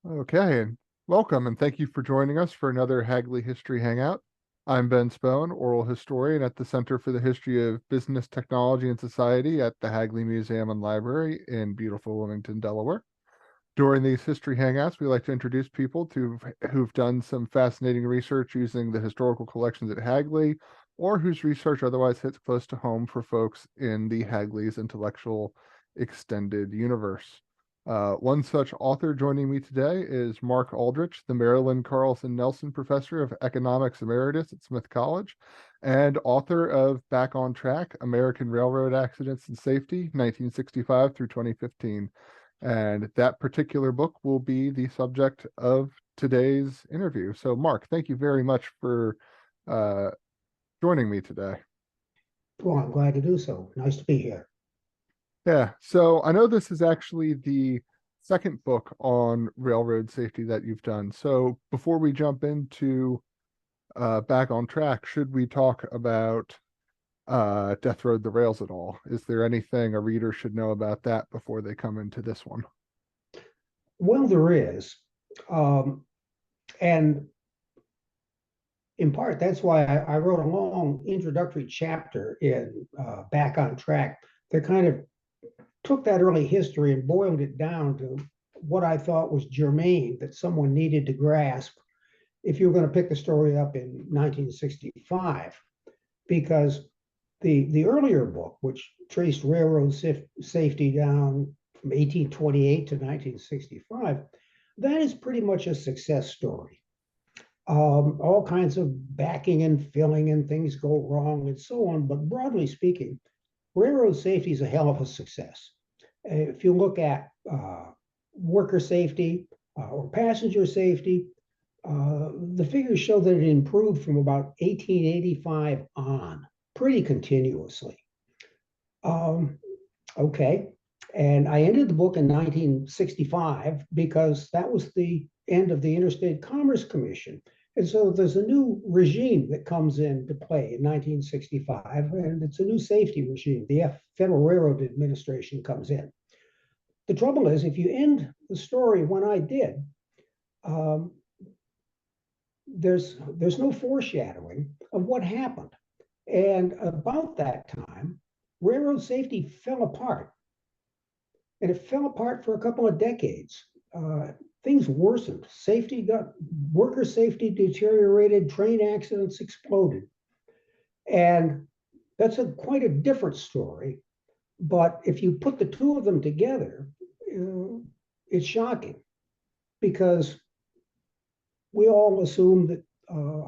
Okay, and welcome, and thank you for joining us for another Hagley History Hangout. I'm Ben Spohn, oral historian at the Center for the History of Business, Technology, and Society at the Hagley Museum and Library in beautiful Wilmington, Delaware. During these history hangouts, we like to introduce people who've done some fascinating research using the historical collections at Hagley, or whose research otherwise hits close to home for folks in the Hagley's intellectual extended universe. One such author joining me today is Mark Aldrich, the Marilyn Carlson Nelson Professor of Economics Emeritus at Smith College, and author of Back on Track, American Railroad Accidents and Safety, 1965 through 2015. And that particular book will be the subject of today's interview. So, Mark, thank you very much for uh, joining me today. Well, I'm glad to do so. Nice to be here. Yeah, so I know this is actually the second book on railroad safety that you've done. So, before we jump into Back on Track, should we talk about Death Road the Rails at all? Is there anything a reader should know about that before they come into this one? Well, there is. Um, and in part, that's why I wrote a long introductory chapter in Back on Track that kind of took that early history and boiled it down to what I thought was germane that someone needed to grasp if you were going to pick the story up in 1965. Because the earlier book, which traced railroad safety down from 1828 to 1965, that is pretty much a success story. All kinds of backing and filling and things go wrong and so on. But broadly speaking, railroad safety is a hell of a success. If you look at worker safety or passenger safety, the figures show that it improved from about 1885 on pretty continuously. Um, okay. And I ended the book in 1965 because that was the end of the Interstate Commerce Commission. And so there's a new regime that comes into play in 1965, and it's a new safety regime. The Federal Railroad Administration comes in. The trouble is, if you end the story when I did, um, there's no foreshadowing of what happened. And about that time, railroad safety fell apart, and it fell apart for a couple of decades. Things worsened. Worker safety deteriorated. Train accidents exploded, and that's quite a different story. But if you put the two of them together, it's shocking because we all assume that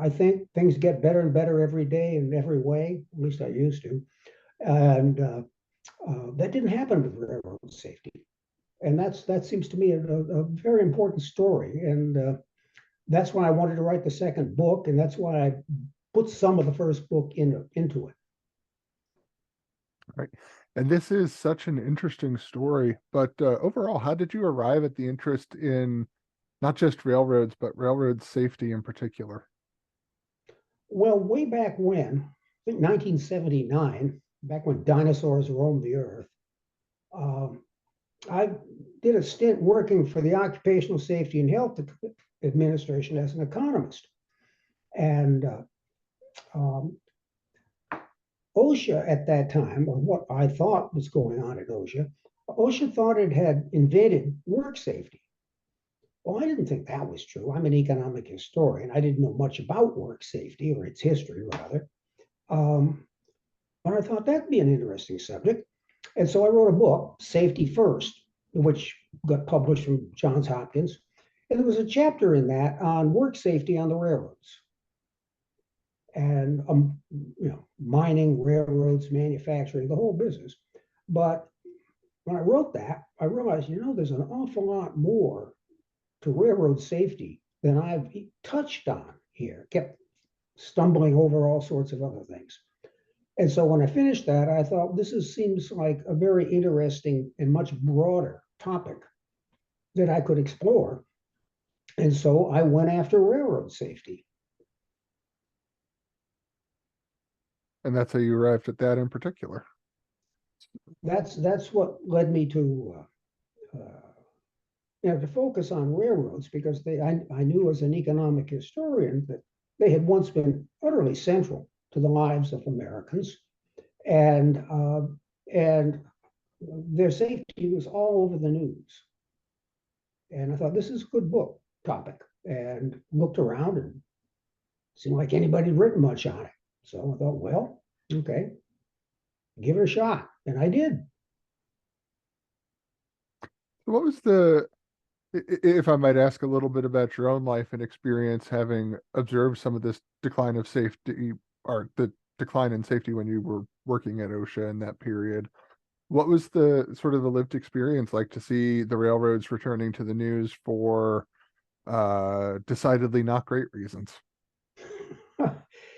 I think things get better and better every day in every way. At least I used to, and that didn't happen with railroad safety. And that seems to me a very important story. And that's why I wanted to write the second book, and that's why I put some of the first book into it. Right. And this is such an interesting story. But overall, how did you arrive at the interest in not just railroads, but railroad safety in particular? Well, way back when, I think 1979, back when dinosaurs roamed the earth, um, I did a stint working for the Occupational Safety and Health Administration as an economist. And um, OSHA at that time, or what I thought was going on at OSHA thought it had invented work safety. Well, I didn't think that was true. I'm an economic historian. I didn't know much about work safety or its history, rather. Um, but I thought that'd be an interesting subject. And so I wrote a book, Safety First, which got published from Johns Hopkins. And there was a chapter in that on work safety on the railroads and mining, railroads, manufacturing, the whole business. But when I wrote that, I realized, there's an awful lot more to railroad safety than I've touched on here. Kept stumbling over all sorts of other things. And so when I finished that, I thought seems like a very interesting and much broader topic that I could explore. And so I went after railroad safety. And that's how you arrived at that in particular. That's what led me to to focus on railroads because I knew as an economic historian that they had once been utterly central to the lives of Americans, and and their safety was all over the news. And I thought this is a good book topic, and looked around and seemed like anybody had written much on it. So I thought, well, okay, give it a shot, and I did. What was the, if I might ask a little bit about your own life and experience having observed some of this decline of safety or the decline in safety when you were working at OSHA in that period? What was the sort of the lived experience like to see the railroads returning to the news for decidedly not great reasons?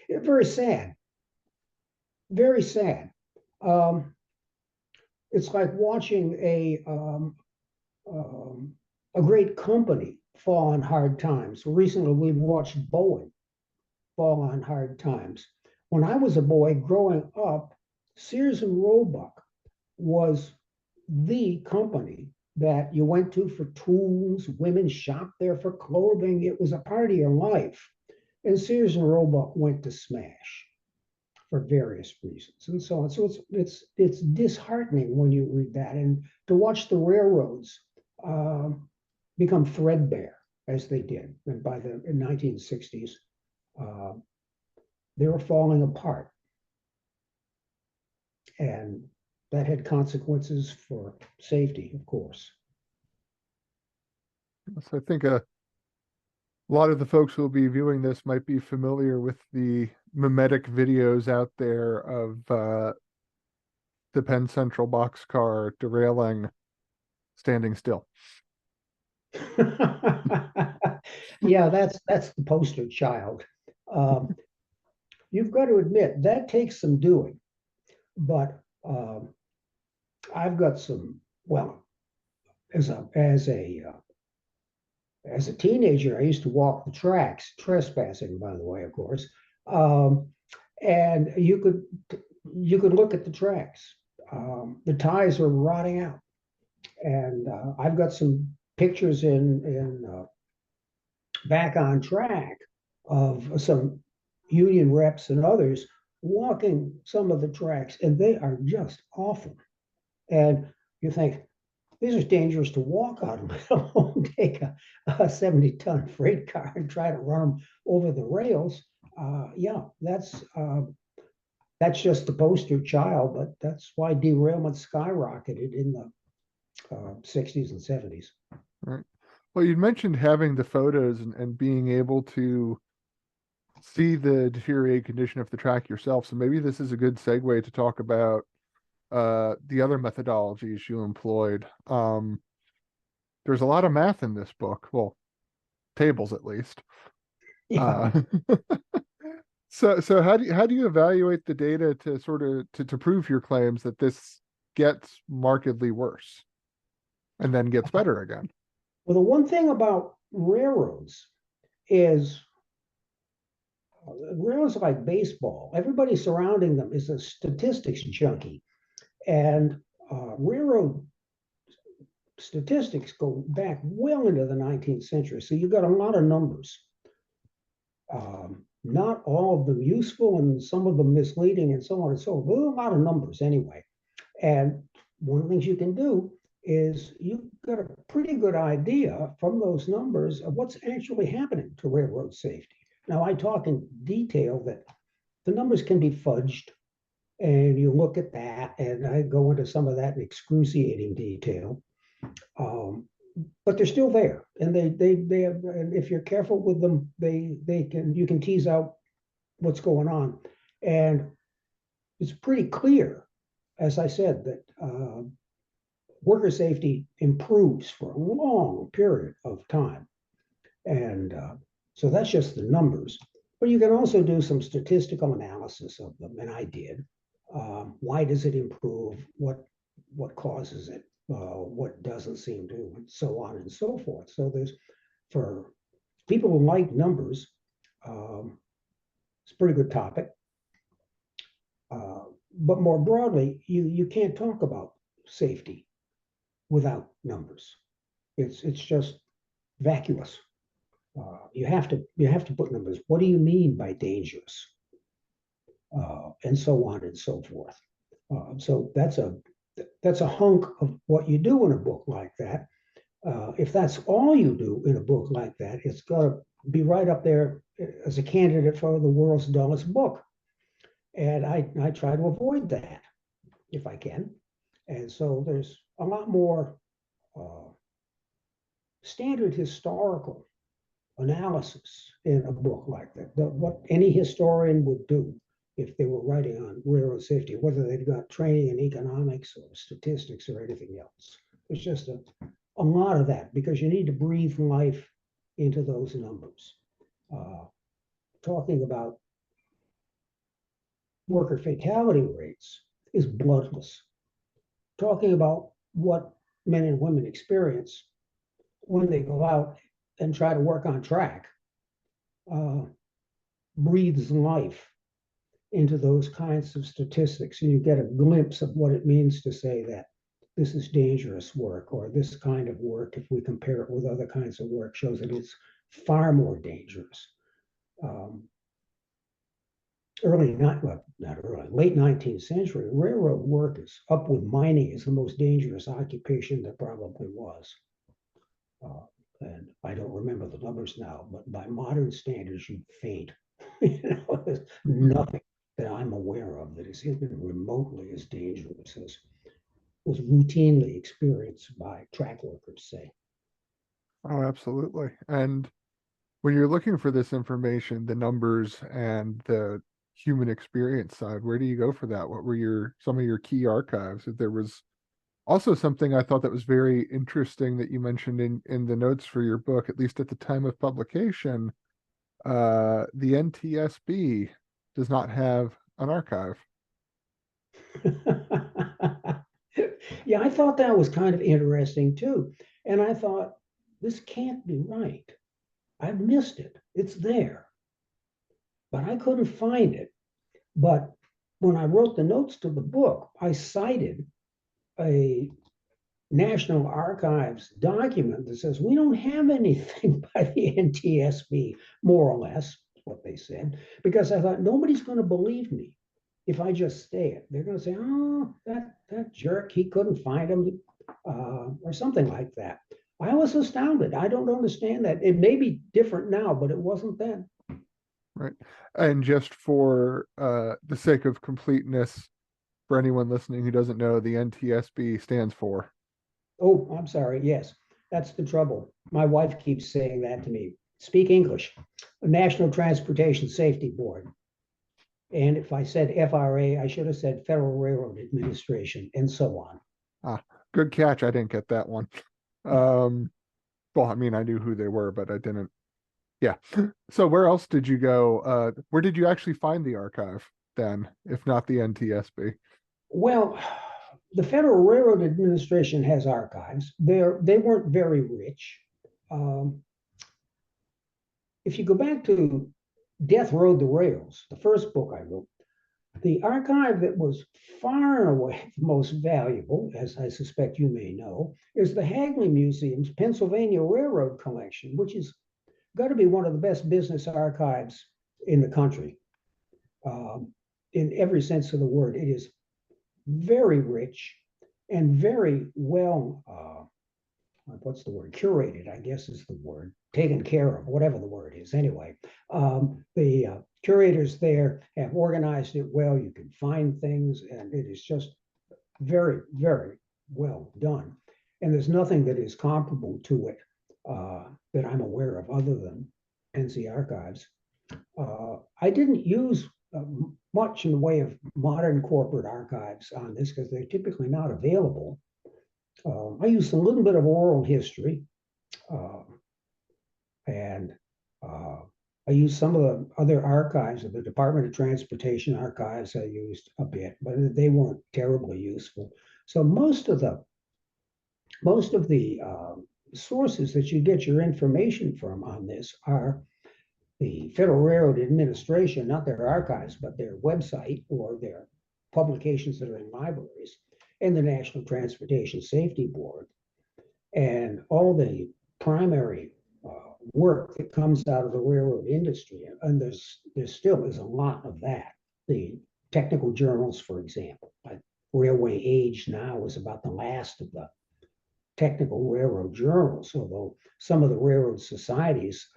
Very sad, very sad. Um, it's like watching a great company fall on hard times. Recently, we've watched Boeing fall on hard times. When I was a boy growing up, Sears and Roebuck was the company that you went to for tools. Women shopped there for clothing. It was a part of your life. And Sears and Roebuck went to smash for various reasons and so on. So it's disheartening when you read that, and to watch the railroads become threadbare as they did. And by the 1960s, uh, they were falling apart, and that had consequences for safety, of course. So I think a lot of the folks who will be viewing this might be familiar with the mimetic videos out there of the Penn Central boxcar derailing, standing still. Yeah, that's the poster child. Um, you've got to admit that takes some doing, but I've got some. Well, as a teenager, I used to walk the tracks, trespassing, by the way, of course. Um, and you could look at the tracks. The ties are rotting out, and I've got some pictures in back on track of some union reps and others walking some of the tracks, and they are just awful. And you think, these are dangerous to walk on, let alone take a 70-ton freight car and try to run them over the rails. Yeah, that's just the poster child, but that's why derailment skyrocketed in the 60s and 70s. Right. Well, you mentioned having the photos and being able to see the deteriorated condition of the track yourself. So maybe this is a good segue to talk about the other methodologies you employed. There's a lot of math in this book. Well, tables at least. Yeah. Uh, so how do you evaluate the data to sort of to prove your claims that this gets markedly worse and then gets better again? Well, the one thing about railroads is railroads are like baseball. Everybody surrounding them is a statistics junkie. And railroad statistics go back well into the 19th century. So you've got a lot of numbers. Not all of them useful and some of them misleading and so on and so on. But a lot of numbers anyway. And one of the things you can do is you've got a pretty good idea from those numbers of what's actually happening to railroad safety. Now, I talk in detail that the numbers can be fudged, and you look at that, and I go into some of that in excruciating detail. But they're still there, and they have, and if you're careful with them, you can tease out what's going on, and it's pretty clear, as I said, that worker safety improves for a long period of time, and so that's just the numbers. But you can also do some statistical analysis of them, and I did. Why does it improve? What causes it? What doesn't seem to, and so on and so forth. So there's, for people who like numbers, it's a pretty good topic. But more broadly, you can't talk about safety without numbers. It's just vacuous. You have to put numbers. What do you mean by dangerous? And so on and so forth. So that's a hunk of what you do in a book like that. If that's all you do in a book like that, it's got to be right up there as a candidate for the world's dullest book. And I try to avoid that if I can. And so there's a lot more standard historical analysis in a book like that. What any historian would do if they were writing on railroad safety, whether they've got training in economics or statistics or anything else. There's just a lot of that because you need to breathe life into those numbers. Talking about worker fatality rates is bloodless. Talking about what men and women experience when they go out and try to work on track breathes life into those kinds of statistics, and you get a glimpse of what it means to say that this is dangerous work, or this kind of work, if we compare it with other kinds of work, shows that it's far more dangerous. Late 19th century, railroad work is up with mining is the most dangerous occupation there probably was. And I don't remember the numbers now, but by modern standards, you'd faint. There's nothing that I'm aware of that is even remotely as dangerous as was routinely experienced by track workers, say. Oh, absolutely. And when you're looking for this information, the numbers and the human experience side, where do you go for that? What were some of your key archives? If there was also something I thought that was very interesting that you mentioned in the notes for your book, at least at the time of publication, the NTSB does not have an archive. Yeah, I thought that was kind of interesting too. And I thought, this can't be right. I've missed it. It's there. But I couldn't find it. But when I wrote the notes to the book, I cited a National Archives document that says we don't have anything by the NTSB, more or less, what they said, because I thought nobody's going to believe me if I just say it. They're going to say, oh, that jerk, he couldn't find him, or something like that. I was astounded. I don't understand that. It may be different now, but it wasn't then. Right. And just for the sake of completeness, for anyone listening who doesn't know, the NTSB stands for. Oh, I'm sorry. Yes, that's the trouble. My wife keeps saying that to me. Speak English. National Transportation Safety Board. And if I said FRA, I should have said Federal Railroad Administration, and so on. Ah, good catch. I didn't get that one. Um, well, I mean, I knew who they were, but I didn't. Yeah. So where else did you go? Where did you actually find the archive then, if not the NTSB? Well, the Federal Railroad Administration has archives. They weren't very rich. Um, if you go back to Death Rode the Rails, the first book I wrote, the archive that was far and away the most valuable, as I suspect you may know, is the Hagley Museum's Pennsylvania Railroad Collection, which is got to be one of the best business archives in the country, in every sense of the word. It is very rich and very well, what's the word? Curated, I guess is the word. Taken care of, whatever the word is. Anyway, the curators there have organized it well. You can find things, and it is just very, very well done. And there's nothing that is comparable to it that I'm aware of other than NC Archives. I didn't use much in the way of modern corporate archives on this because they're typically not available. I used a little bit of oral history, and I used some of the other archives of the Department of Transportation archives. I used a bit, but they weren't terribly useful. So most of the sources that you get your information from on this are the Federal Railroad Administration, not their archives, but their website or their publications that are in libraries, and the National Transportation Safety Board. and all the primary work that comes out of the railroad industry, and there still is a lot of that. The technical journals, for example, like Railway Age now is about the last of the technical railroad journals, although some of the railroad societies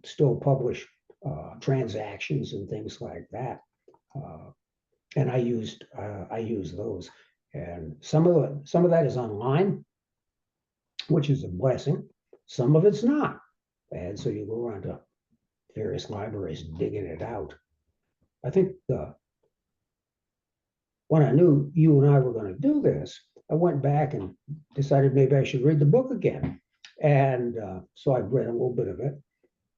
still publish transactions and things like that. And I use those, and some of that is online, which is a blessing. Some of it's not, and so you go around to various libraries digging it out. I think when I knew you and I were going to do this, I went back and decided maybe I should read the book again. And so I read a little bit of it.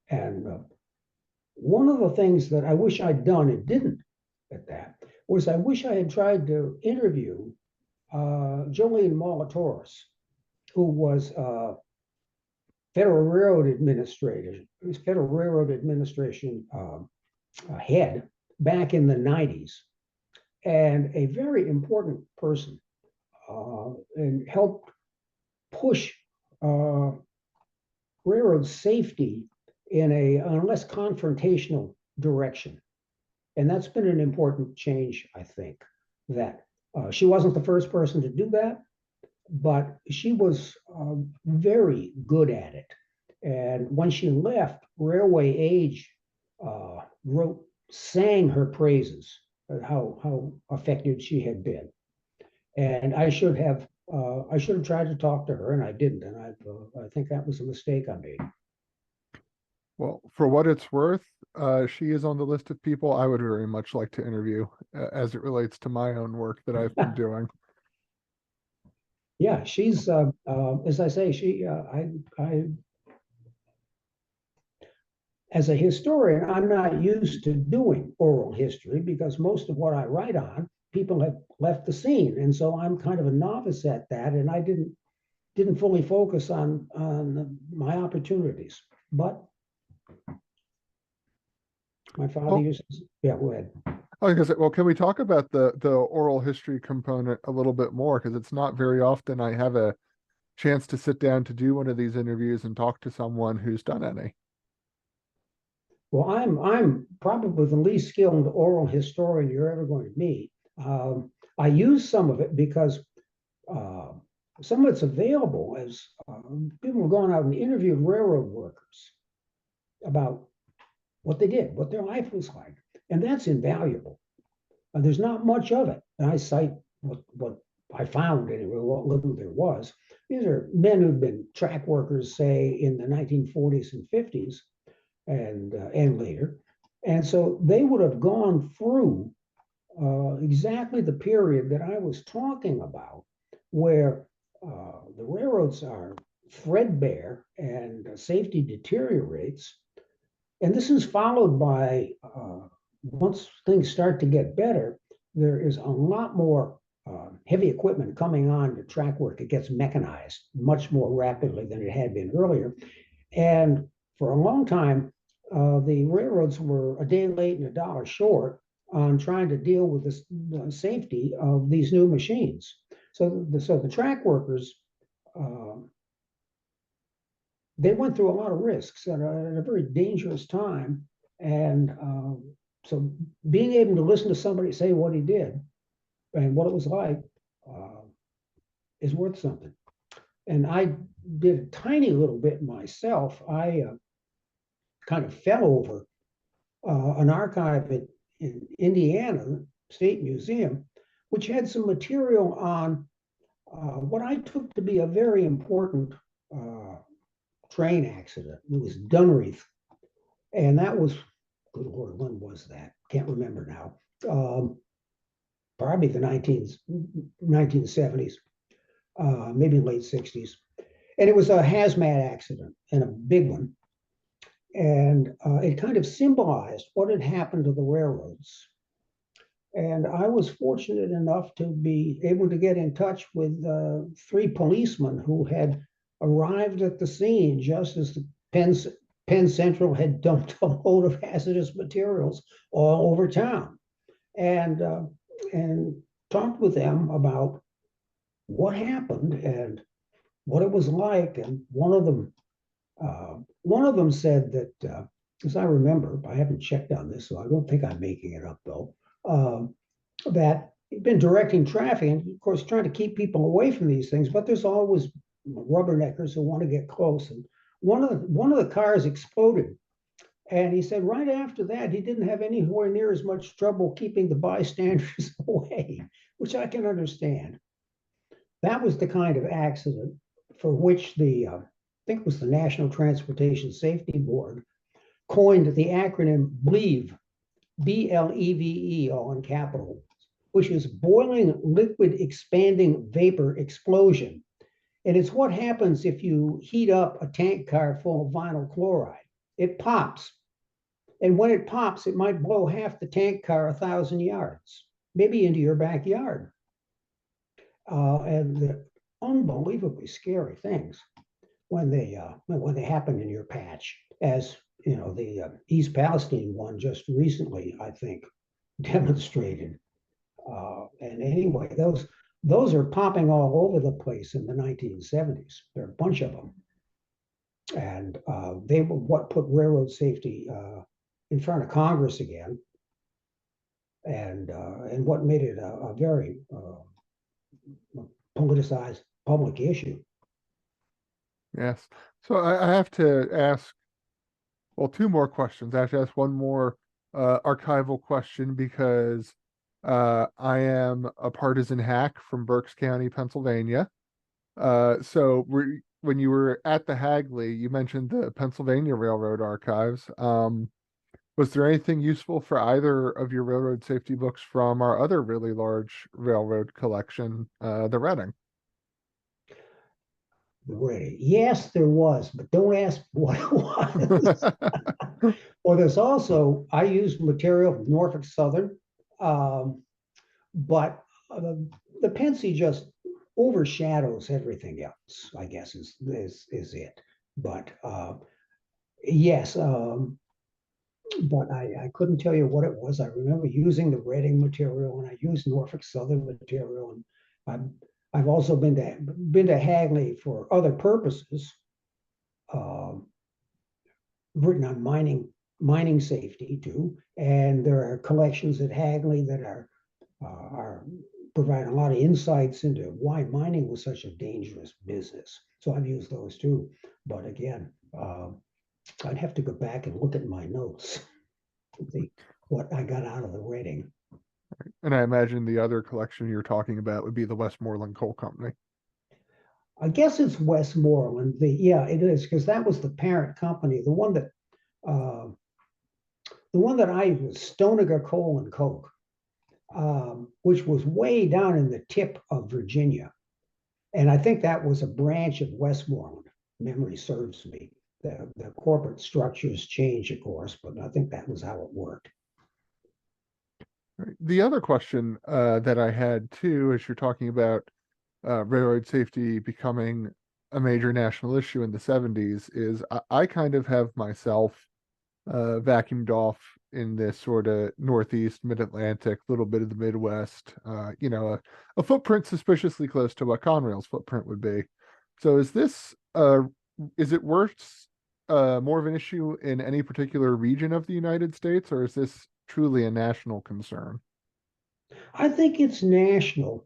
And one of the things that I wish I'd done and didn't at that was I wish I had tried to interview Jolene Molitoris, who was Federal Railroad Administration head back in the 90s, and a very important person, and helped push railroad safety in a less confrontational direction. And that's been an important change, I think, that she wasn't the first person to do that, but she was very good at it. And when she left, Railway Age sang her praises, how effective she had been. And I should have tried to talk to her, and I didn't. And I think that was a mistake I made. Well, for what it's worth, she is on the list of people I would very much like to interview as it relates to my own work that I've been doing. Yeah, she's as I say, I as a historian, I'm not used to doing oral history because most of what I write on, people have left the scene, and so I'm kind of a novice at that, and I didn't fully focus on my opportunities. But my father used to, yeah, go ahead. I was gonna say, well, can we talk about the oral history component a little bit more? Because it's not very often I have a chance to sit down to do one of these interviews and talk to someone who's done any. Well, I'm probably the least skilled oral historian you're ever going to meet. I use some of it because some of it's available as people have gone out and interviewed railroad workers about what they did, what their life was like, and that's invaluable. There's not much of it, and I cite what I found anyway, what little there was. These are men who've been track workers, say, in the 1940s and 50s, and later, and so they would have gone through exactly the period that I was talking about, where the railroads are threadbare and safety deteriorates. And this is followed by, once things start to get better, there is a lot more heavy equipment coming on to track work. It gets mechanized much more rapidly than it had been earlier. And for a long time, the railroads were a day late and a dollar short on trying to deal with the safety of these new machines. So the track workers, they went through a lot of risks at a very dangerous time. And so being able to listen to somebody say what he did and what it was like is worth something. And I did a tiny little bit myself. I kind of fell over an archive in Indiana State Museum, which had some material on what I took to be a very important train accident. It was Dunreath, and that was, good Lord, when was that? Can't remember now. Probably the 1970s, maybe late 60s. And it was a hazmat accident, and a big one. And it kind of symbolized what had happened to the railroads. And I was fortunate enough to be able to get in touch with 3 policemen who had arrived at the scene just as the Penn Central had dumped a load of hazardous materials all over town, and talked with them about what happened and what it was like, and one of them said that, as I remember, I haven't checked on this, so I don't think I'm making it up though. That he'd been directing traffic, and of course, trying to keep people away from these things. But there's always rubberneckers who want to get close, and one of the cars exploded. And he said right after that, he didn't have anywhere near as much trouble keeping the bystanders away, which I can understand. That was the kind of accident for which I think it was the National Transportation Safety Board, coined the acronym BLEVE, BLEVE, all in capital, which is boiling liquid expanding vapor explosion. And it's what happens if you heat up a tank car full of vinyl chloride. It pops. And when it pops, it might blow half the tank car 1,000 yards, maybe into your backyard. And they're unbelievably scary things when they happen in your patch, as you know, the East Palestine one just recently, I think, demonstrated. And anyway, those are popping all over the place in the 1970s. There are a bunch of them, and they were what put railroad safety in front of Congress again, and what made it a very politicized public issue. Yes. So I have to ask, well, two more questions. I have to ask one more archival question because I am a partisan hack from Berks County, Pennsylvania. When you were at the Hagley, you mentioned the Pennsylvania Railroad Archives. Was there anything useful for either of your railroad safety books from our other really large railroad collection, the Reading? Ready? Yes, there was, but don't ask what it was. Well, there's also, I used material from Norfolk Southern, but the Pensy just overshadows everything else, I guess is it. But yes, but I couldn't tell you what it was. I remember using the Reading material, and I used Norfolk Southern material, and I've also been to Hagley for other purposes, written on mining safety too, and there are collections at Hagley that are providing a lot of insights into why mining was such a dangerous business. So I've used those too. But again, I'd have to go back and look at my notes to see what I got out of the Reading. And I imagine the other collection you're talking about would be the Westmoreland Coal Company. I guess it's Westmoreland. Yeah, it is, because that was the parent company. The one that I used was Stoniger Coal and Coke, which was way down in the tip of Virginia. And I think that was a branch of Westmoreland. Memory serves me. The corporate structures change, of course, but I think that was how it worked. The other question that I had too, as you're talking about railroad safety becoming a major national issue in the 70s, is I kind of have myself vacuumed off in this sort of Northeast, Mid-Atlantic, little bit of the Midwest, a footprint suspiciously close to what Conrail's footprint would be. So is it worse, more of an issue in any particular region of the United States, or is this truly a national concern? I think it's national.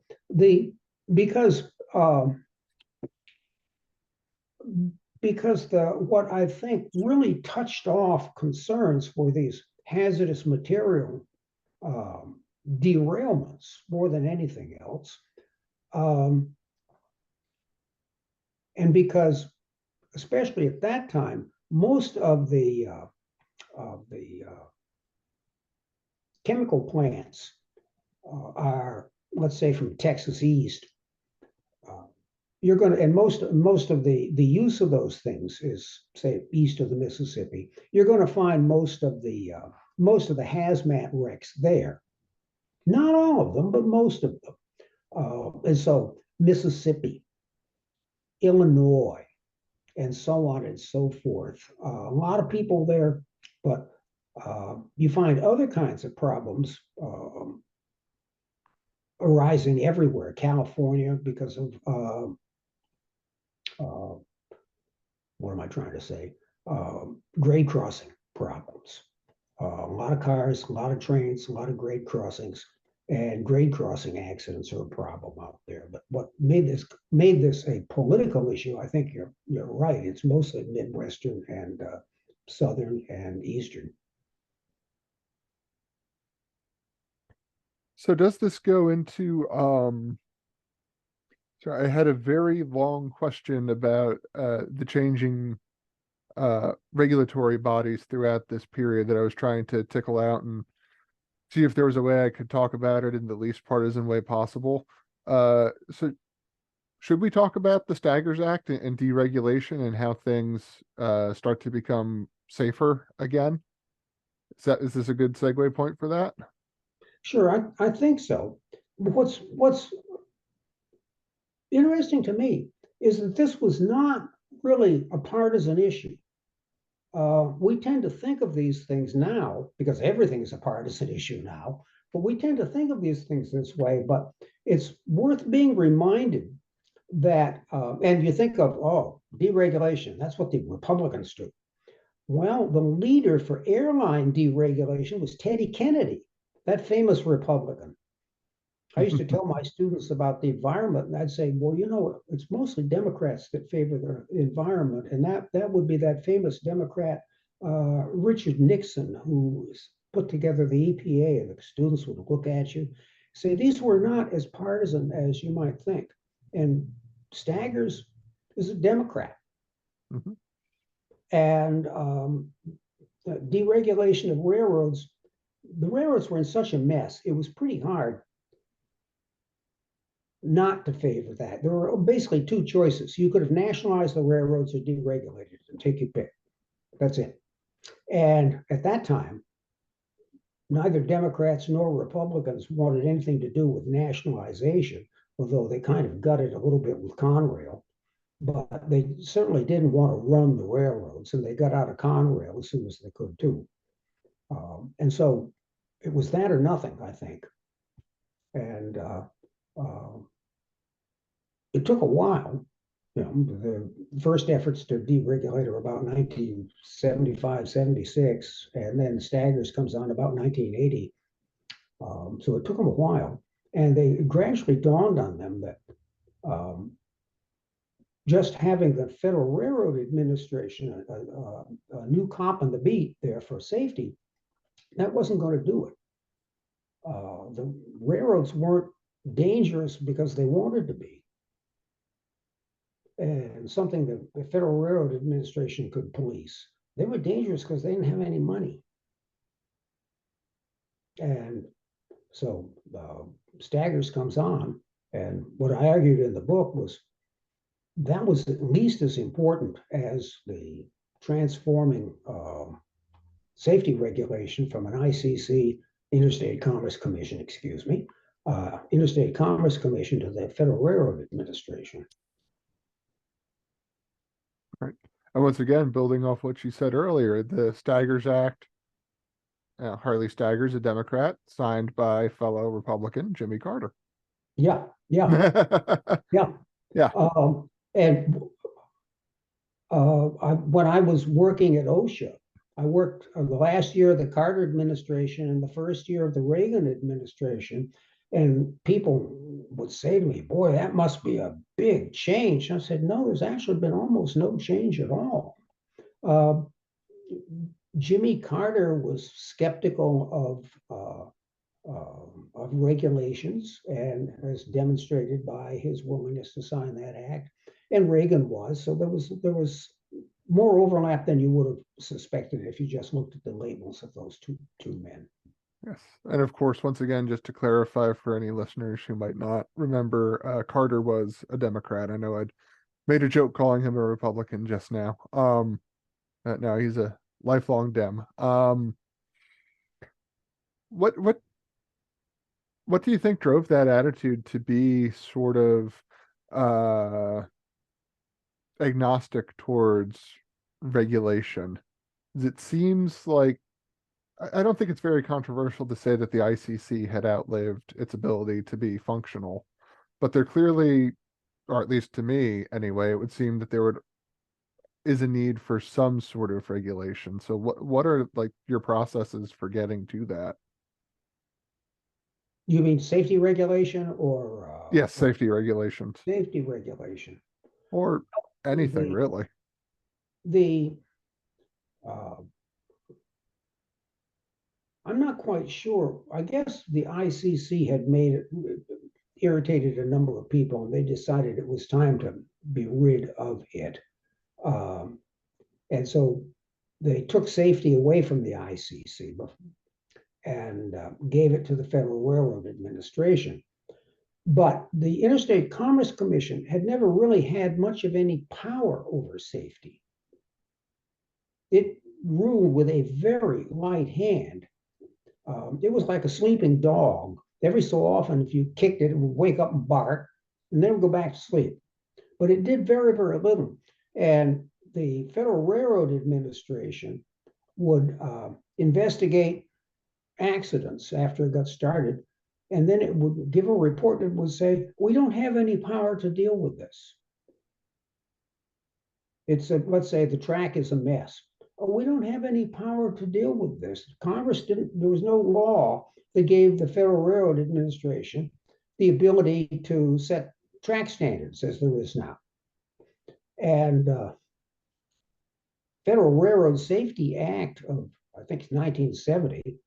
Because what I think really touched off concerns for these hazardous material derailments more than anything else, and because especially at that time, most of the chemical plants are, let's say, from Texas East. You're going to, and most of the use of those things is, say, east of the Mississippi. You're going to find most of the hazmat wrecks there. Not all of them, but most of them. And so Mississippi, Illinois, and so on and so forth. A lot of people there, but you find other kinds of problems arising everywhere. California, because of uh, what am I trying to say? Grade crossing problems. A lot of cars, a lot of trains, a lot of grade crossings, and grade crossing accidents are a problem out there. But what made this a political issue? I think you're right. It's mostly Midwestern and Southern and Eastern. So does this go into so I had a very long question about the changing regulatory bodies throughout this period that I was trying to tickle out and see if there was a way I could talk about it in the least partisan way possible. So should we talk about the Staggers Act and deregulation and how things start to become safer again? Is this a good segue point for that? Sure, I think so. What's interesting to me is that this was not really a partisan issue. We tend to think of these things now because everything is a partisan issue now, but we tend to think of these things this way. But it's worth being reminded that, and you think of, oh, deregulation, that's what the Republicans do. Well, the leader for airline deregulation was Teddy Kennedy, that famous Republican. I used to tell my students about the environment, and I'd say, well, you know, it's mostly Democrats that favor the environment, and that would be that famous Democrat Richard Nixon, who put together the EPA, and the students would look at you, say these were not as partisan as you might think. And Staggers is a Democrat, Mhm. and deregulation of railroads. The railroads were in such a mess; it was pretty hard not to favor that. There were basically two choices. You could have nationalized the railroads or deregulated and take your pick. That's it. And at that time, neither Democrats nor Republicans wanted anything to do with nationalization, although they kind of gutted a little bit with Conrail. But they certainly didn't want to run the railroads, and they got out of Conrail as soon as they could too. And so it was that or nothing, I think. And uh, it took a while. You know, the first efforts to deregulate are about 1975, 76, and then Staggers comes on about 1980. So it took them a while. And they gradually dawned on them that um, just having the Federal Railroad Administration, a new cop on the beat there for safety, that wasn't going to do it. The railroads weren't dangerous because they wanted to be, and something that the Federal Railroad Administration could police. They were dangerous because they didn't have any money. And so Staggers comes on, and what I argued in the book was that was at least as important as the transforming safety regulation from an ICC, Interstate Commerce Commission, excuse me, Interstate Commerce Commission to the Federal Railroad Administration. Right. And once again, building off what you said earlier, the Staggers Act, Harley Staggers, a Democrat, signed by fellow Republican Jimmy Carter. Yeah, yeah, yeah. Yeah. And when I was working at OSHA, I worked the last year of the Carter administration and the first year of the Reagan administration. And people would say to me, boy, that must be a big change. And I said, no, there's actually been almost no change at all. Uh, Jimmy Carter was skeptical of regulations, and as demonstrated by his willingness to sign that act, and Reagan was. So there was more overlap than you would have suspected if you just looked at the labels of those two men. Yes. And of course, once again, just to clarify for any listeners who might not remember, Carter was a Democrat. I know I'd made a joke calling him a Republican just now. No, he's a lifelong Dem. What what what do you think drove that attitude to be sort of uh agnostic towards regulation? It seems like I don't think it's very controversial to say that the ICC had outlived its ability to be functional, but they're clearly or at least to me anyway, it would seem that there would is a need for some sort of regulation. So what are like your processes for getting to that? You mean safety regulation Yes, or safety regulations safety regulation? or anything The really. the uh, I'm not quite sure. I guess the ICC had made it irritated a number of people, and they decided it was time to be rid of it. Um, and so they took safety away from the ICC and gave it to the Federal Railroad Administration. But the Interstate Commerce Commission had never really had much of any power over safety. It ruled with a very light hand. It was like a sleeping dog. Every so often, if you kicked it, it would wake up and bark and then go back to sleep. But it did very, very little. And the Federal Railroad Administration would investigate accidents after it got started. And then it would give a report that would say, we don't have any power to deal with this. Let's say the track is a mess. Oh, we don't have any power to deal with this. Congress didn't, there was no law that gave the Federal Railroad Administration the ability to set track standards as there is now. And Federal Railroad Safety Act of, I think it's 1970,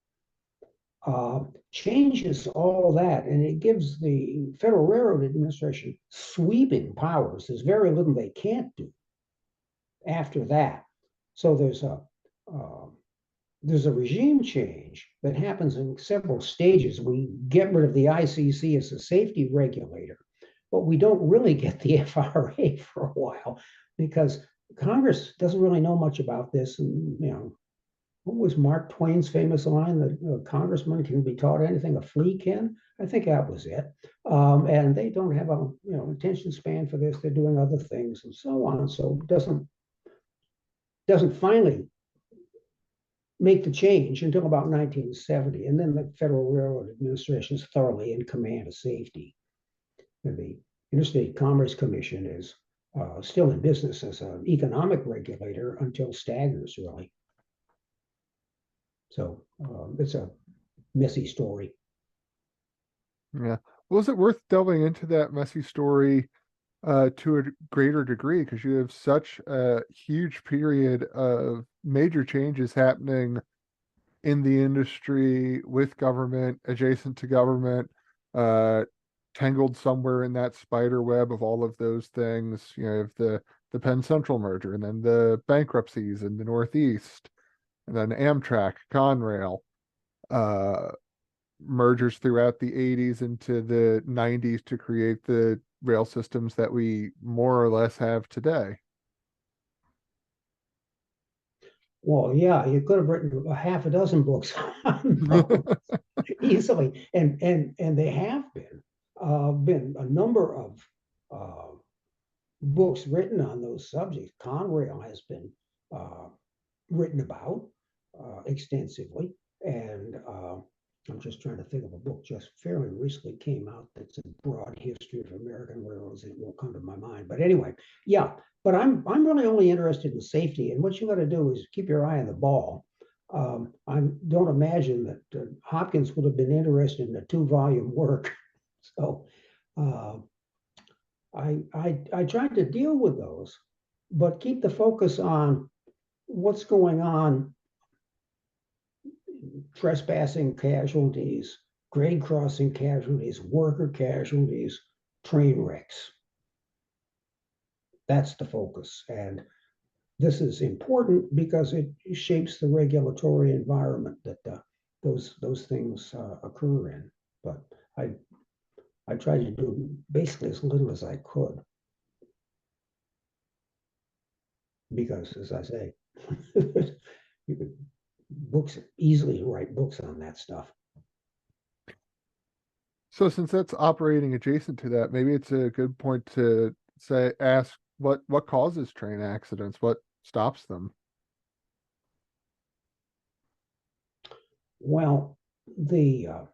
changes all that, and it gives the Federal Railroad Administration sweeping powers. There's very little they can't do after that. So there's a regime change that happens in several stages. We get rid of the ICC as a safety regulator, but we don't really get the FRA for a while because Congress doesn't really know much about this. And, what was Mark Twain's famous line that a congressman can be taught anything a flea can? I think that was it. And they don't have a attention span for this. They're doing other things and so on. So it doesn't finally make the change until about 1970. And then the Federal Railroad Administration is thoroughly in command of safety. And the Interstate Commerce Commission is still in business as an economic regulator until Staggers, really. So it's a messy story. Yeah. Was it worth delving into that messy story to a greater degree? Because you have such a huge period of major changes happening in the industry with government, adjacent to government, uh, tangled somewhere in that spider web of all of those things. You know, if the Penn Central merger, and then the bankruptcies in the Northeast, and then Amtrak, Conrail, uh, mergers throughout the 80s into the 90s to create the rail systems that we more or less have today. Well, yeah, you could have written a half a dozen books on those easily, and they have been a number of uh, books written on those subjects. Conrail has been uh, written about extensively, and I'm just trying to think of a book just fairly recently came out that's a broad history of American railroads. It won't come to my mind, but anyway, yeah. But I'm really only interested in safety, and what you got to do is keep your eye on the ball. I don't imagine that Hopkins would have been interested in a 2-volume work, so uh, I tried to deal with those, but keep the focus on what's going on: trespassing casualties, grade crossing casualties, worker casualties, train wrecks. That's the focus. And this is important because it shapes the regulatory environment that those things occur in. But I tried to do basically as little as I could because, as I say, you could books easily write books on that stuff. So since that's operating adjacent to that, maybe it's a good point to ask what causes train accidents, what stops them. Well, the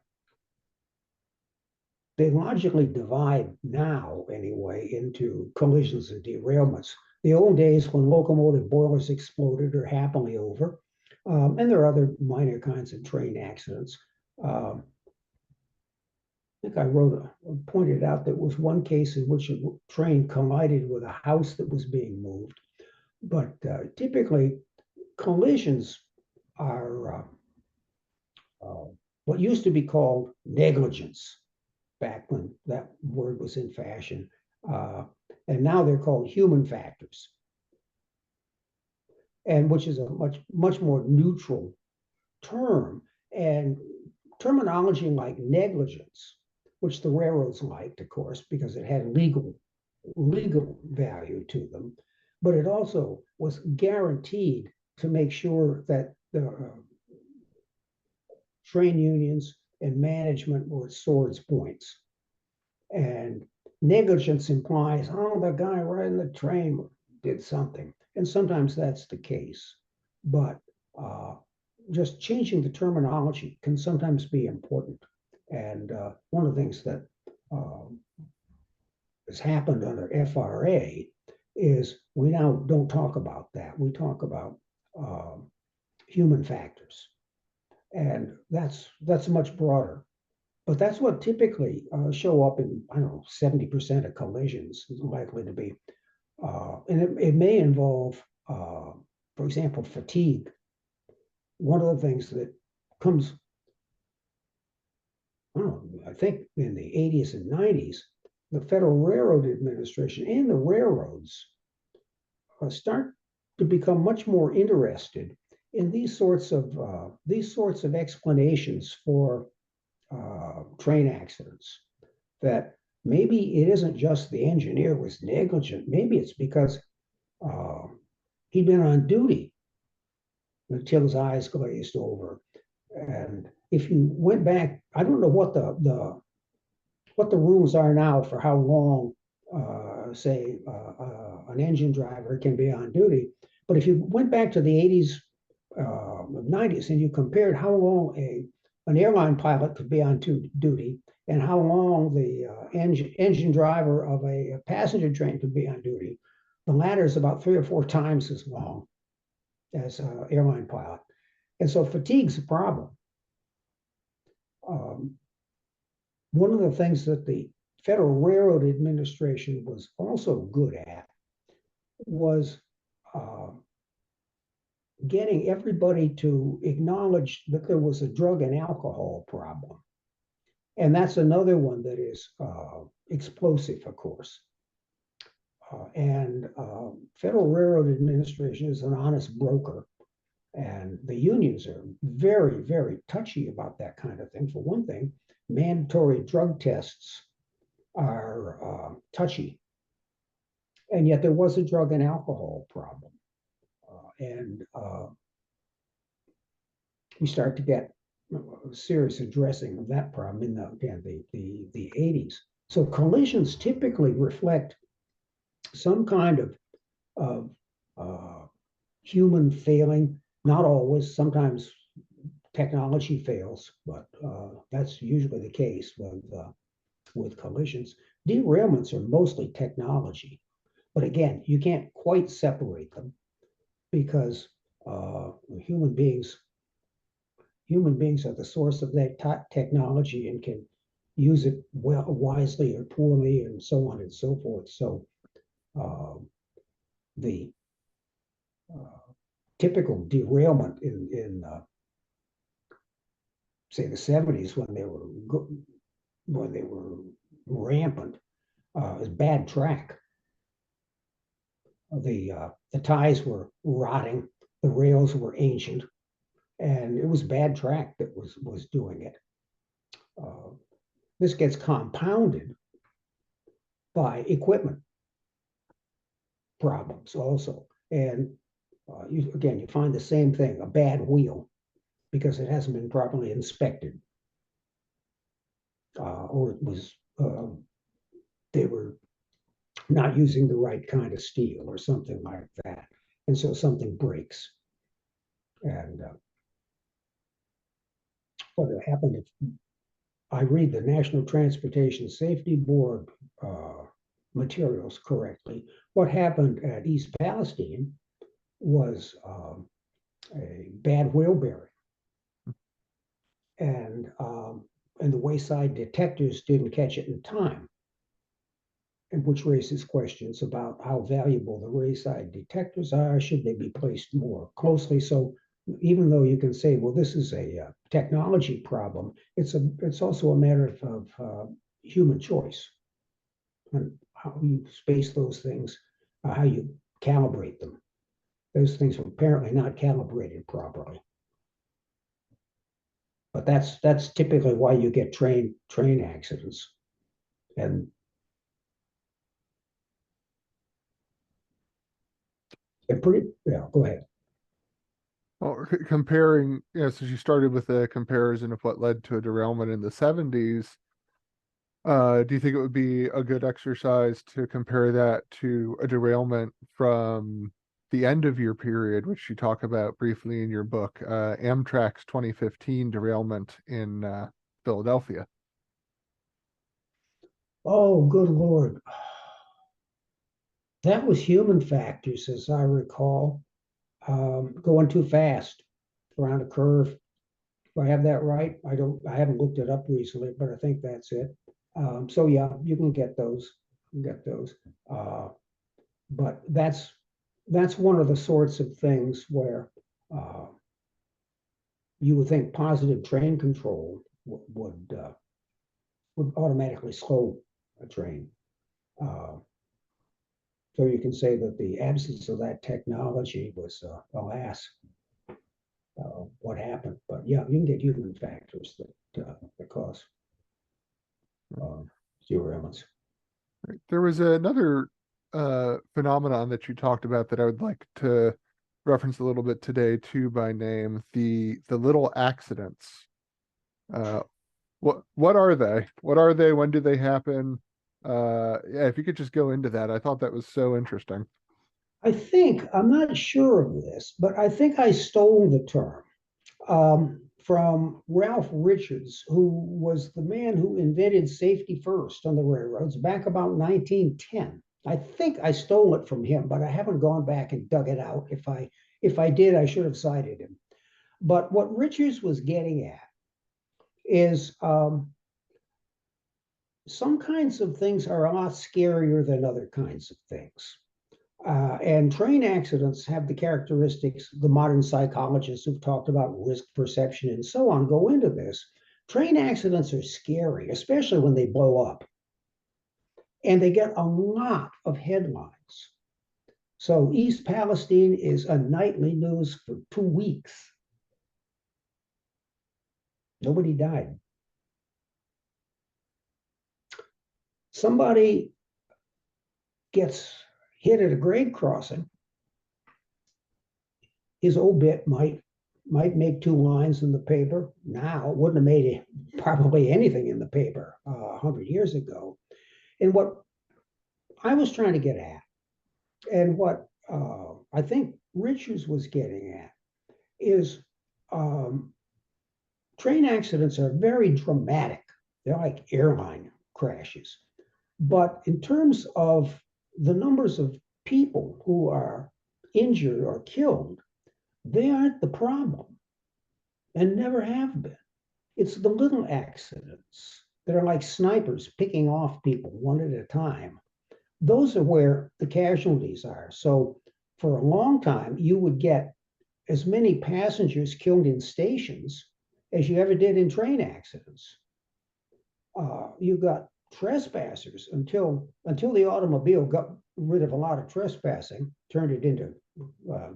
they logically divide now, anyway, into collisions and derailments. The old days when locomotive boilers exploded are happily over, and there are other minor kinds of train accidents. I think pointed out there was one case in which a train collided with a house that was being moved. But typically, collisions are what used to be called negligence back when that word was in fashion. And now they're called human factors, and which is a much more neutral term. And terminology like negligence, which the railroads liked, of course, because it had legal value to them, but it also was guaranteed to make sure that the train unions and management were at swords points. And negligence implies, oh, the guy riding the train did something. And sometimes that's the case. But just changing the terminology can sometimes be important. And one of the things that has happened under FRA is we now don't talk about that. We talk about human factors. And that's much broader. But that's what typically show up in, I don't know, 70% of collisions is likely to be. And it may involve, for example, fatigue. One of the things that comes, I think in the 80s and 90s, the Federal Railroad Administration and the railroads start to become much more interested in these sorts of explanations for train accidents. That maybe it isn't just the engineer was negligent. Maybe it's because he'd been on duty until his eyes glazed over. And if you went back, I don't know what the rules are now for how long, say, an engine driver can be on duty. But if you went back to the 80s, 90s, and you compared how long an airline pilot could be on duty and how long the engine driver of a passenger train could be on duty, the latter is about 3 or 4 times as long as an airline pilot. And so fatigue's a problem. One of the things that the Federal Railroad Administration was also good at was getting everybody to acknowledge that there was a drug and alcohol problem. And that's another one that is explosive, of course. And Federal Railroad Administration is an honest broker. And the unions are very, very touchy about that kind of thing. For one thing, mandatory drug tests are touchy. And yet there was a drug and alcohol problem. And we start to get a serious addressing of that problem in the 80s. So collisions typically reflect some kind of human failing. Not always. Sometimes technology fails, but that's usually the case with collisions. Derailments are mostly technology, but again, you can't quite separate them because human beings are the source of that technology and can use it wisely or poorly, and so on and so forth. So the typical derailment in say the 70s when they were rampant is bad track. The ties were rotting, the rails were ancient, and it was bad track that was doing it. This gets compounded by equipment problems also. And you find the same thing, a bad wheel, because it hasn't been properly inspected. Or it was, they were not using the right kind of steel or something like that. And so something breaks. And what happened if I read the National Transportation Safety Board materials correctly, what happened at East Palestine was a bad wheel bearing, and the wayside detectors didn't catch it in time, and which raises questions about how valuable the wayside detectors are. Should they be placed more closely? So even though you can say, well, this is a technology problem, it's also a matter of human choice and how you space those things, how you calibrate them. Those things are apparently not calibrated properly. But that's typically why you get train accidents. And yeah, go ahead. Well, comparing, since you started with a comparison of what led to a derailment in the 70s, do you think it would be a good exercise to compare that to a derailment from the end of your period, which you talk about briefly in your book, Amtrak's 2015 derailment in Philadelphia? Oh, good Lord. That was human factors, as I recall. Going too fast around a curve. Do I have that right? I haven't looked it up recently, but I think that's it. So yeah, you can get those. You can get those. But that's one of the sorts of things where uh, you would think positive train control would automatically slow a train. Uh, so you can say that the absence of that technology was, alas, what happened. But yeah, you can get human factors that cause uh, derailments. There was another phenomenon that you talked about that I would like to reference a little bit today too by name, the little accidents. Uh, what are they? What are they? When do they happen? Yeah, if you could just go into that, I thought that was so interesting. I'm not sure of this, but I think I stole the term from Ralph Richards, who was the man who invented safety first on the railroads back about 1910. I think I stole it from him, but I haven't gone back and dug it out. If I did, I should have cited him. But what Richards was getting at is some kinds of things are a lot scarier than other kinds of things. And train accidents have the characteristics the modern psychologists who've talked about risk perception and so on go into this. Train accidents are scary, especially when they blow up. And they get a lot of headlines. So East Palestine is a nightly news for 2 weeks. Nobody died. Somebody gets hit at a grade crossing, his obit might make 2 lines in the paper. Now it wouldn't have made probably anything in the paper 100 years ago. And what I was trying to get at, and what I think Richards was getting at, is train accidents are very dramatic. They're like airline crashes. But in terms of the numbers of people who are injured or killed, they aren't the problem and never have been. It's the little accidents that are like snipers picking off people one at a time. Those are where the casualties are. So for a long time, you would get as many passengers killed in stations as you ever did in train accidents. You got trespassers until the automobile got rid of a lot of trespassing, turned it into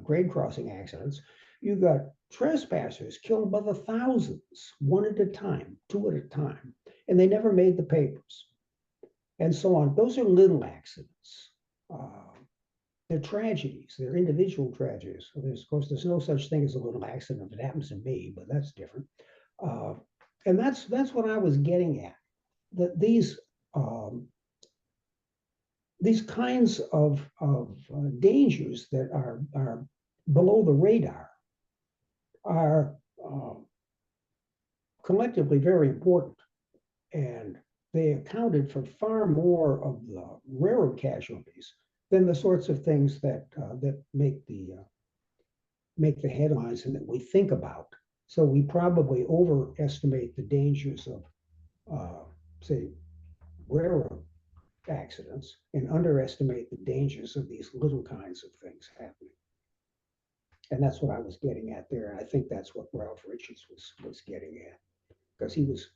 grade crossing accidents. You got trespassers killed by the thousands, one at a time, two at a time, and they never made the papers, and so on. Those are little accidents. They're tragedies. They're individual tragedies. Of course, there's no such thing as a little accident if it happens to me, but that's different. And that's what I was getting at. That these kinds of dangers that are below the radar are collectively very important. and they accounted for far more of the railroad casualties than the sorts of things that make the headlines and that we think about. So we probably overestimate the dangers of, say, railroad accidents and underestimate the dangers of these little kinds of things happening. And that's what I was getting at there. And I think that's what Ralph Richards was getting at, because he was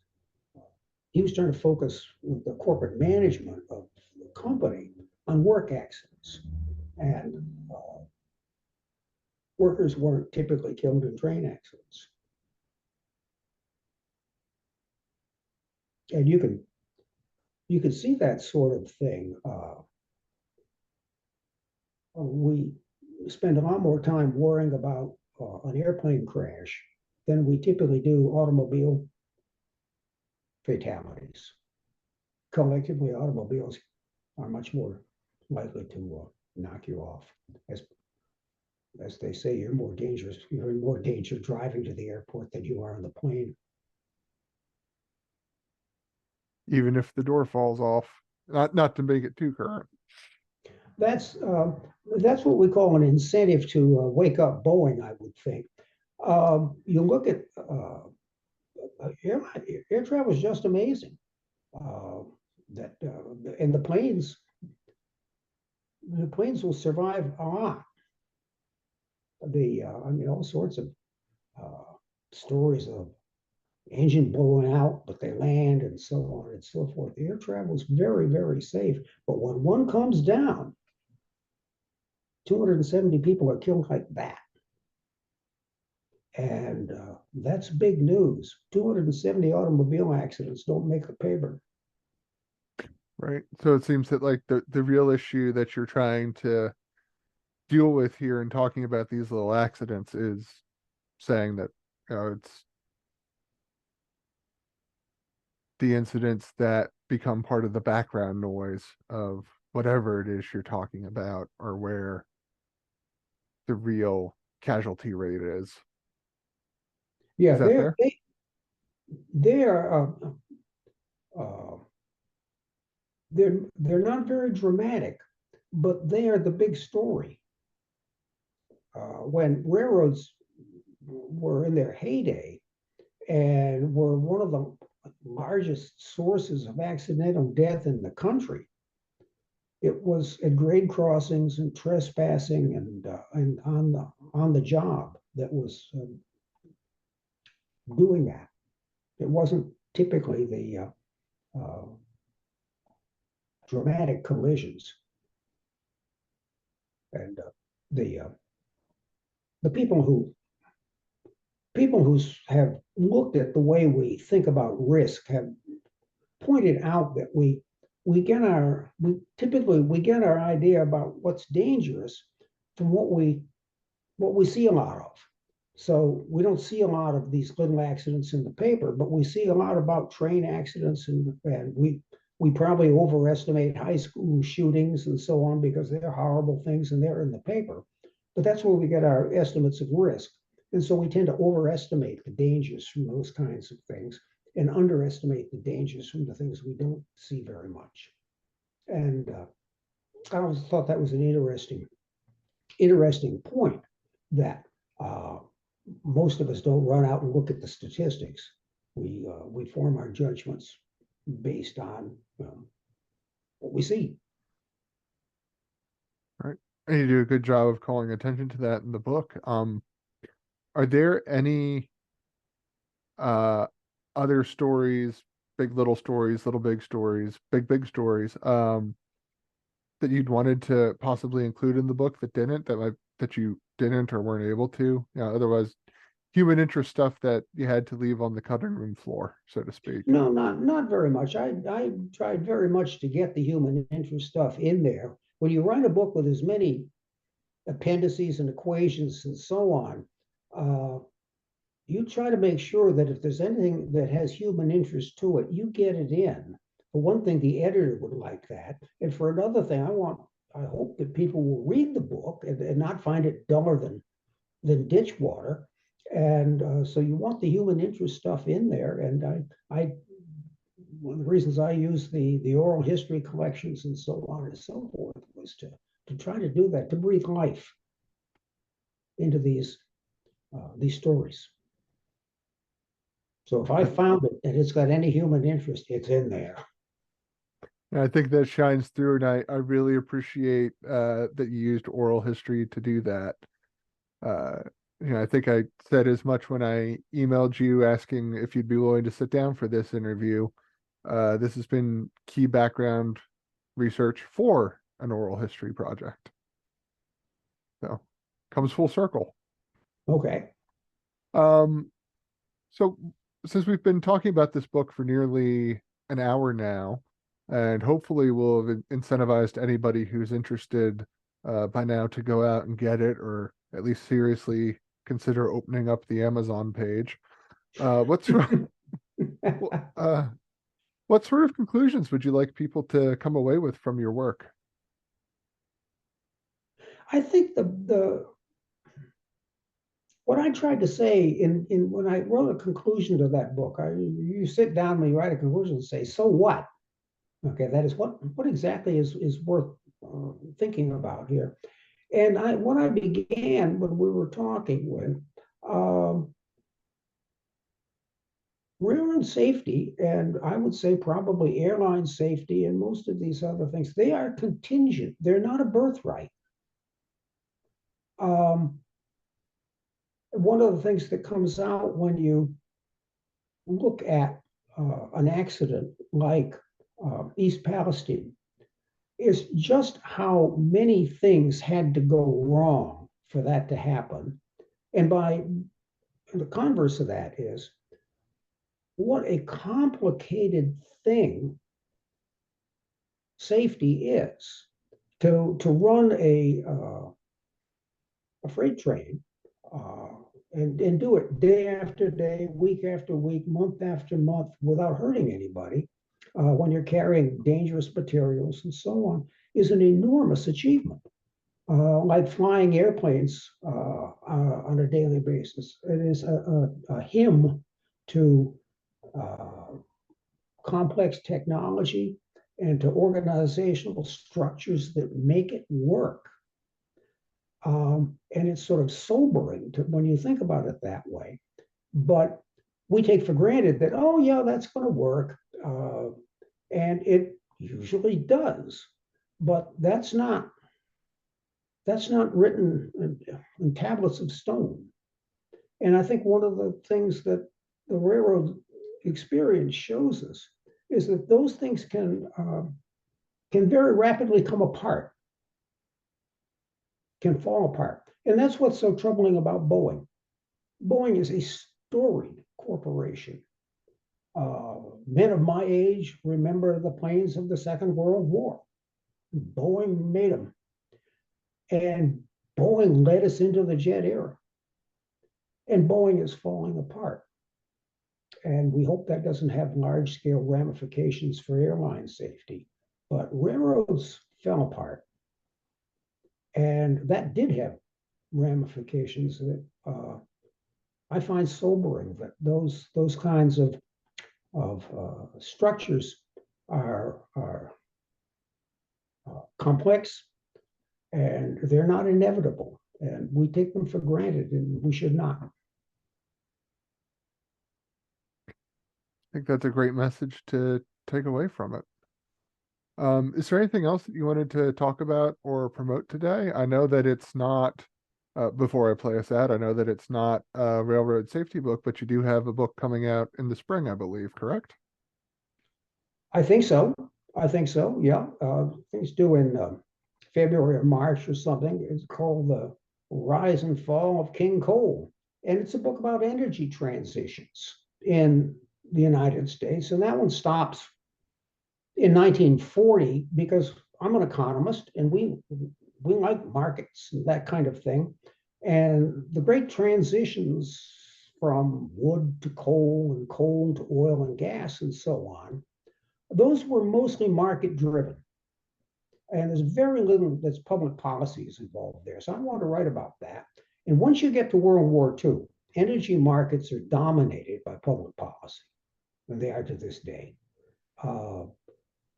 trying to focus the corporate management of the company on work accidents. And workers weren't typically killed in train accidents. And you can see that sort of thing. We spend a lot more time worrying about an airplane crash than we typically do automobile fatalities. Collectively, automobiles are much more likely to knock you off. As they say, you're more dangerous. You're in more danger driving to the airport than you are on the plane. Even if the door falls off, not to make it too current. That's what we call an incentive to wake up Boeing, I would think. You look at air travel is just amazing. And the planes will survive a lot. I mean, all sorts of stories of engine blowing out, but they land and so on and so forth. Air travel is very, very safe. But when one comes down, 270 people are killed like that. And that's big news. 270 automobile accidents don't make the paper. Right. So it seems that like the real issue that you're trying to deal with here and talking about these little accidents is saying that, it's the incidents that become part of the background noise of whatever it is you're talking about, or where the real casualty rate is. Yeah, Is that fair? they are uh, they're not very dramatic, but they are the big story. When railroads were in their heyday and were one of the largest sources of accidental death in the country, it was at grade crossings and trespassing and on the job that was doing that. It wasn't typically the dramatic collisions. And the people who have looked at the way we think about risk have pointed out that we typically get our idea about what's dangerous from what we see a lot of. So we don't see a lot of these little accidents in the paper, but we see a lot about train accidents, and we probably overestimate high school shootings and so on because they're horrible things and they're in the paper. But that's where we get our estimates of risk. And so we tend to overestimate the dangers from those kinds of things and underestimate the dangers from the things we don't see very much. And I always thought that was an interesting point, that most of us don't run out and look at the statistics. We form our judgments based on what we see. Right. And you do a good job of calling attention to that in the book. Are there any other stories, big little stories, little big stories, big stories, that you'd wanted to possibly include in the book that you didn't or weren't able to? Otherwise, human interest stuff that you had to leave on the cutting room floor, so to speak. No, not very much. I tried very much to get the human interest stuff in there. When you write a book with as many appendices and equations and so on, you try to make sure that if there's anything that has human interest to it, you get it in. For one thing, the editor would like that. And for another thing, I hope that people will read the book and not find it duller than ditch water. And so you want the human interest stuff in there. And I one of the reasons I use the oral history collections and so on and so forth was to try to do that, to breathe life into these stories. So if I found it and it's got any human interest, it's in there. And I think that shines through, and I really appreciate that you used oral history to do that. Uh, I think I said as much when I emailed you asking if you'd be willing to sit down for this interview. This has been key background research for an oral history project. So comes full circle. Okay. Um, so since we've been talking about this book for nearly an hour now, and hopefully we'll have incentivized anybody who's interested by now to go out and get it, or at least seriously consider opening up the Amazon page. What's what sort of conclusions would you like people to come away with from your work? I think the what I tried to say in when I wrote a conclusion to that book, you sit down when you write a conclusion and say, so what? Okay, that is what exactly is worth thinking about here. And when I began, when we were talking with railroad safety, and I would say probably airline safety and most of these other things, they are contingent. They're not a birthright. One of the things that comes out when you look at an accident like East Palestine is just how many things had to go wrong for that to happen. And the converse of that is what a complicated thing safety is. To run a freight train and do it day after day, week after week, month after month without hurting anybody, when you're carrying dangerous materials and so on, is an enormous achievement. Like flying airplanes on a daily basis. It is a hymn to complex technology and to organizational structures that make it work. And it's sort of sobering when you think about it that way. But we take for granted that, oh, yeah, that's going to work. And it usually does. But that's not written in tablets of stone. And I think one of the things that the railroad experience shows us is that those things can very rapidly come apart, can fall apart. And that's what's so troubling about Boeing. Boeing is a storied corporation. Men of my age remember the planes of the Second World War. Boeing made them. And Boeing led us into the jet era. And Boeing is falling apart. And we hope that doesn't have large-scale ramifications for airline safety. But railroads fell apart. And that did have ramifications that I find sobering, that those kinds of structures are complex, and they're not inevitable, and we take them for granted, and we should not. I think that's a great message to take away from it. Is there anything else that you wanted to talk about or promote today? I know that it's not, before I play us out, I know that it's not a railroad safety book, but you do have a book coming out in the spring, I believe, correct? I think so. Yeah. Things due in February or March or something. It's called The Rise and Fall of King Coal. And it's a book about energy transitions in the United States. And that one stops in 1940 because I'm an economist and we like markets and that kind of thing. And the great transitions from wood to coal and coal to oil and gas and so on, those were mostly market driven. And there's very little that's public policies involved there. So I want to write about that. And once you get to World War II, energy markets are dominated by public policy, and they are to this day. Uh,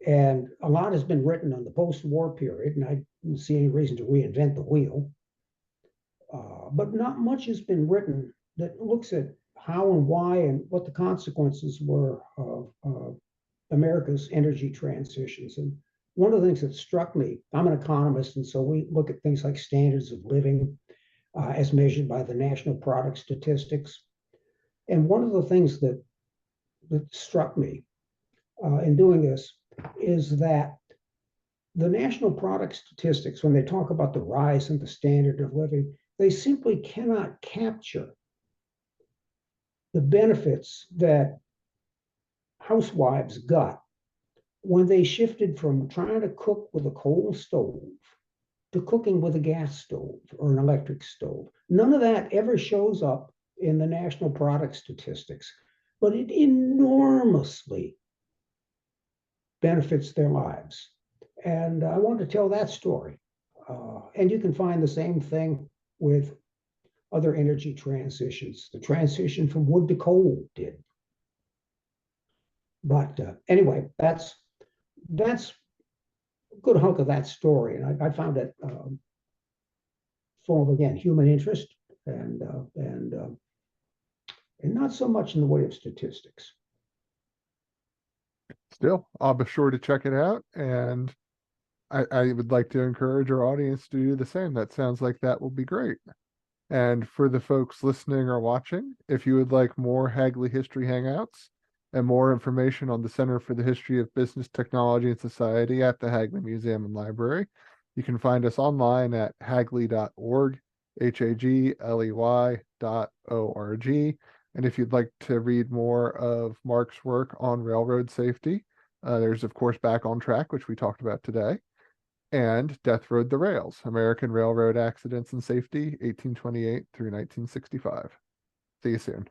and a lot has been written on the post-war period, and I don't see any reason to reinvent the wheel. But not much has been written that looks at how and why and what the consequences were of America's energy transitions. And one of the things that struck me, I'm an economist, and so we look at things like standards of living as measured by the national product statistics. And one of the things that struck me in doing this is that the national product statistics, when they talk about the rise in the standard of living, they simply cannot capture the benefits that housewives got when they shifted from trying to cook with a coal stove to cooking with a gas stove or an electric stove. None of that ever shows up in the national product statistics, but it enormously benefits their lives. And I want to tell that story. And you can find the same thing with other energy transitions. The transition from wood to coal did. But anyway, that's a good hunk of that story, and I found it full of, again, human interest and and not so much in the way of statistics. Still, I'll be sure to check it out, and I would like to encourage our audience to do the same. That sounds like that will be great. And for the folks listening or watching, if you would like more Hagley History Hangouts and more information on the Center for the History of Business, Technology, and Society at the Hagley Museum and Library, you can find us online at hagley.org, hagley.org. And if you'd like to read more of Mark's work on railroad safety, there's, of course, Back on Track, which we talked about today, and Death Rode the Rails, American Railroad Accidents and Safety, 1828 through 1965. See you soon.